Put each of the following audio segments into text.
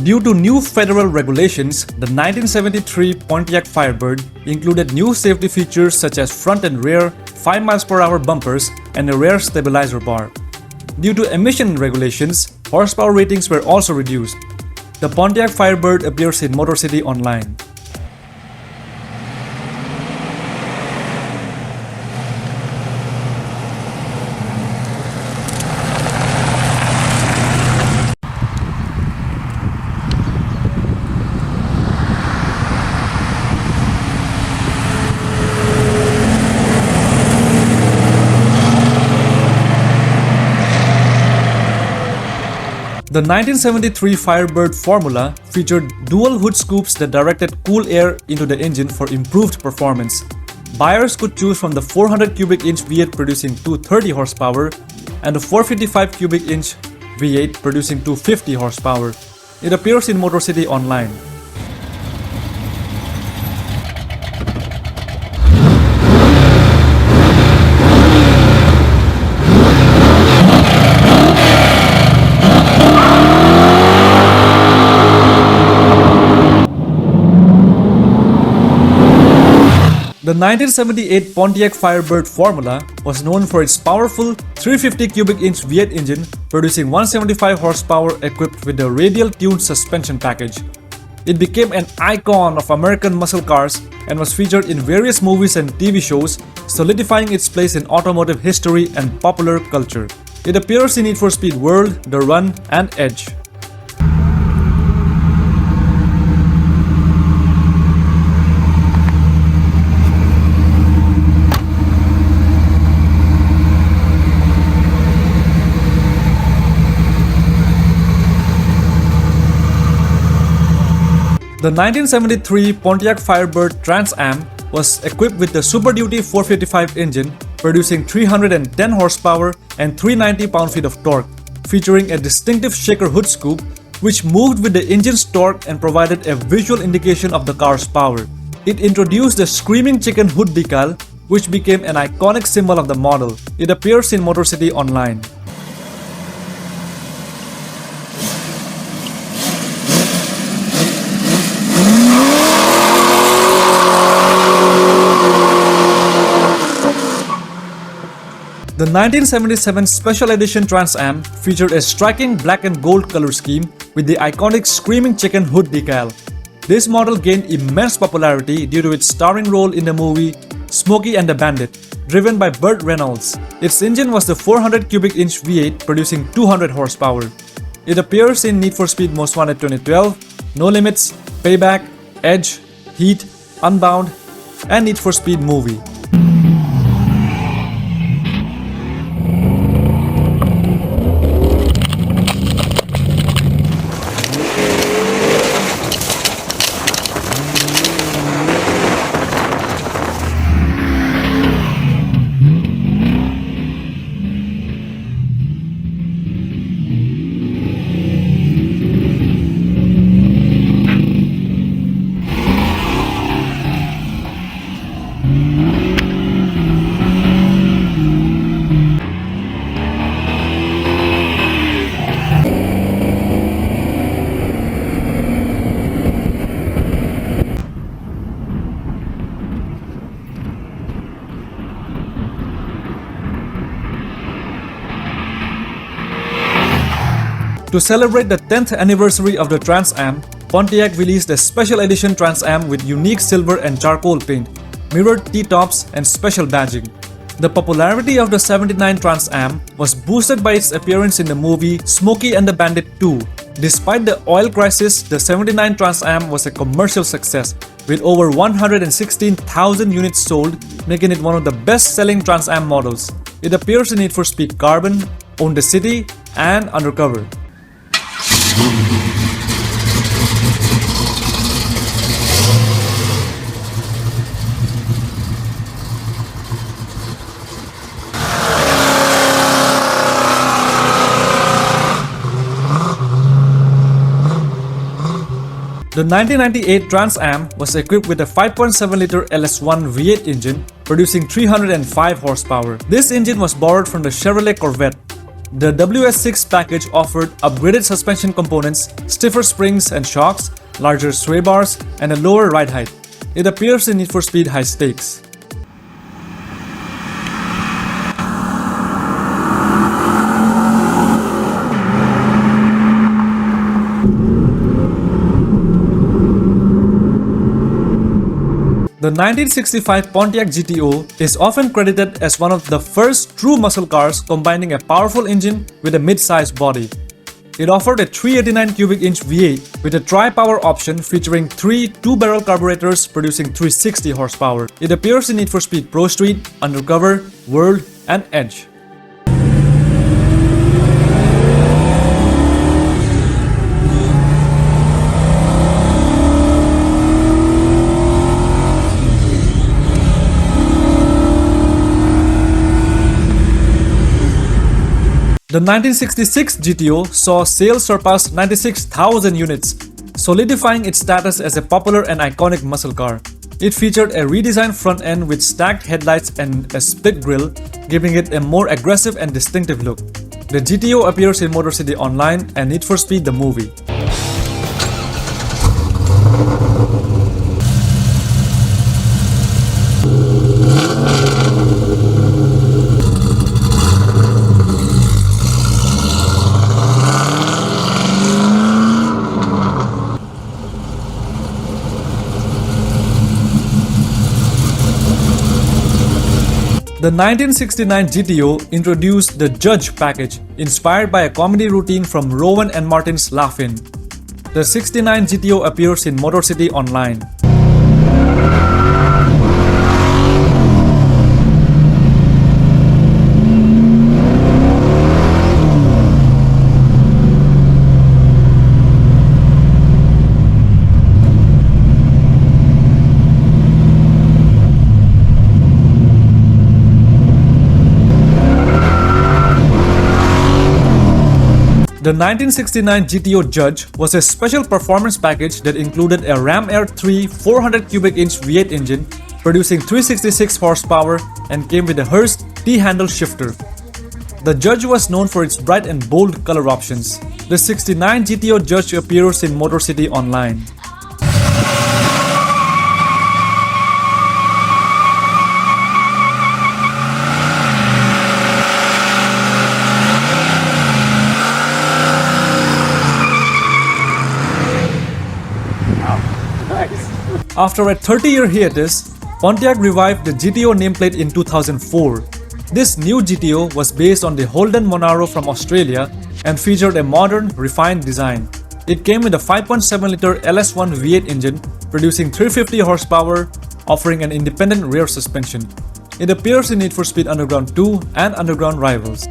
Due to new federal regulations, the 1973 Pontiac Firebird included new safety features such as front and rear 5 mph bumpers and a rear stabilizer bar. Due to emission regulations, horsepower ratings were also reduced. The Pontiac Firebird appears in Motor City Online. The 1973 Firebird formula featured dual hood scoops that directed cool air into the engine for improved performance. Buyers could choose from the 400 cubic inch V8 producing 230 horsepower and the 455 cubic inch V8 producing 250 horsepower. It appears in Motor City Online. The 1978 Pontiac Firebird formula was known for its powerful 350 cubic inch V8 engine producing 175 horsepower equipped with a radial tuned suspension package. It became an icon of American muscle cars and was featured in various movies and TV shows, solidifying its place in automotive history and popular culture. It appears in Need for Speed World, The Run, and Edge. The 1973 Pontiac Firebird Trans Am was equipped with the Super Duty 455 engine, producing 310 horsepower and 390 pound-feet of torque, featuring a distinctive shaker hood scoop which moved with the engine's torque and provided a visual indication of the car's power. It introduced the Screaming Chicken hood decal, which became an iconic symbol of the model. It appears in Motor City Online. The 1977 Special Edition Trans Am featured a striking black and gold color scheme with the iconic Screaming Chicken hood decal. This model gained immense popularity due to its starring role in the movie Smokey and the Bandit, driven by Burt Reynolds. Its engine was the 400 cubic inch V8 producing 200 horsepower. It appears in Need for Speed Most Wanted 2012, No Limits, Payback, Edge, Heat, Unbound, and Need for Speed Movie. To celebrate the 10th anniversary of the Trans Am, Pontiac released a special edition Trans Am with unique silver and charcoal paint, mirrored T-tops, and special badging. The popularity of the 79 Trans Am was boosted by its appearance in the movie Smokey and the Bandit 2. Despite the oil crisis, the 79 Trans Am was a commercial success, with over 116,000 units sold, making it one of the best-selling Trans Am models. It appears in Need for Speed Carbon, Own the City, and Undercover. The 1998 Trans Am was equipped with a 5.7-liter LS1 V8 engine, producing 305 horsepower. This engine was borrowed from the Chevrolet Corvette. The WS6 package offered upgraded suspension components, stiffer springs and shocks, larger sway bars, and a lower ride height. It appears in Need for Speed High Stakes. The 1965 Pontiac GTO is often credited as one of the first true muscle cars combining a powerful engine with a mid-sized body. It offered a 389 cubic inch V8 with a tri-power option featuring 3 two-barrel carburetors producing 360 horsepower. It appears in Need for Speed Pro Street, Undercover, World, and Edge. The 1966 GTO saw sales surpass 96,000 units, solidifying its status as a popular and iconic muscle car. It featured a redesigned front end with stacked headlights and a split grille, giving it a more aggressive and distinctive look. The GTO appears in Motor City Online and Need for Speed the movie. The 1969 GTO introduced the Judge package, inspired by a comedy routine from Rowan and Martin's Laugh-In. The 69 GTO appears in Motor City Online. The 1969 GTO Judge was a special performance package that included a Ram Air 3 400 cubic inch V8 engine producing 366 horsepower and came with a Hurst T-handle shifter. The Judge was known for its bright and bold color options. The 69 GTO Judge appears in Motor City Online. After a 30-year hiatus, Pontiac revived the GTO nameplate in 2004. This new GTO was based on the Holden Monaro from Australia and featured a modern, refined design. It came with a 5.7-liter LS1 V8 engine producing 350 horsepower, offering an independent rear suspension. It appears in Need for Speed Underground 2 and Underground Rivals.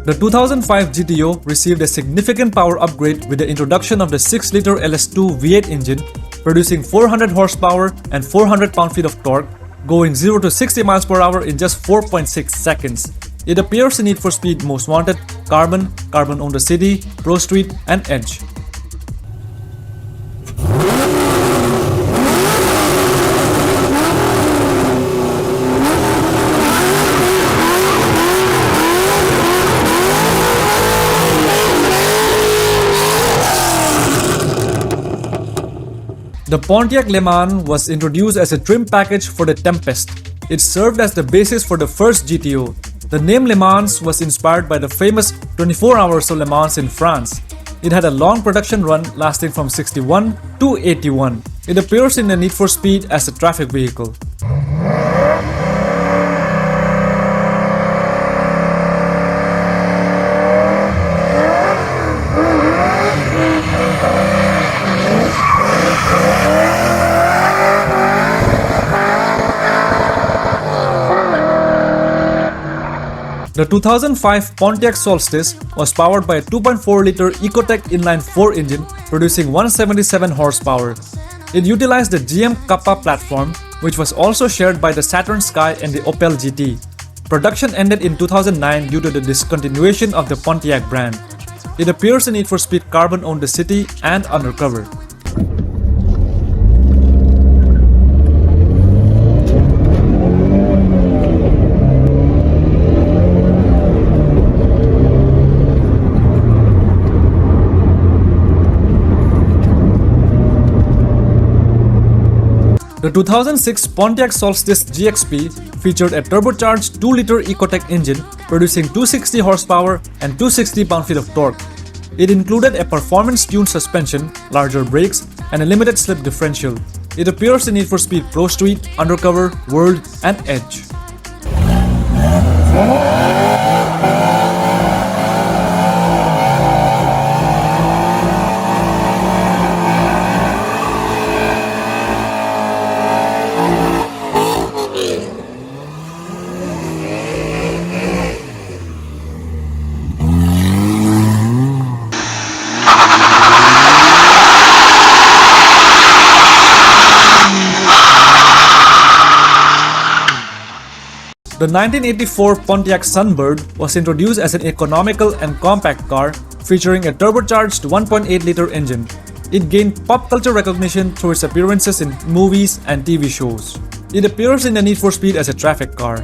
The 2005 GTO received a significant power upgrade with the introduction of the 6-liter LS2 V8 engine, producing 400 horsepower and 400 pound-feet of torque, going 0 to 60 miles per hour in just 4.6 seconds. It appears in Need for Speed Most Wanted, Carbon, Carbon On The City, Pro Street, and Edge. The Pontiac Le Mans was introduced as a trim package for the Tempest. It served as the basis for the first GTO. The name Le Mans was inspired by the famous 24 Hours of Le Mans in France. It had a long production run lasting from 61 to 81. It appears in the Need for Speed as a traffic vehicle. The 2005 Pontiac Solstice was powered by a 2.4-liter Ecotec inline-4 engine producing 177 horsepower. It utilized the GM Kappa platform, which was also shared by the Saturn Sky and the Opel GT. Production ended in 2009 due to the discontinuation of the Pontiac brand. It appears in Need for Speed Carbon Own the City and Undercover. The 2006 Pontiac Solstice GXP featured a turbocharged 2-liter Ecotec engine producing 260 horsepower and 260 pound-feet of torque. It included a performance-tuned suspension, larger brakes, and a limited slip differential. It appears in Need for Speed Pro Street, Undercover, World, and Edge. The 1984 Pontiac Sunbird was introduced as an economical and compact car featuring a turbocharged 1.8-liter engine. It gained pop culture recognition through its appearances in movies and TV shows. It appears in the Need for Speed as a traffic car.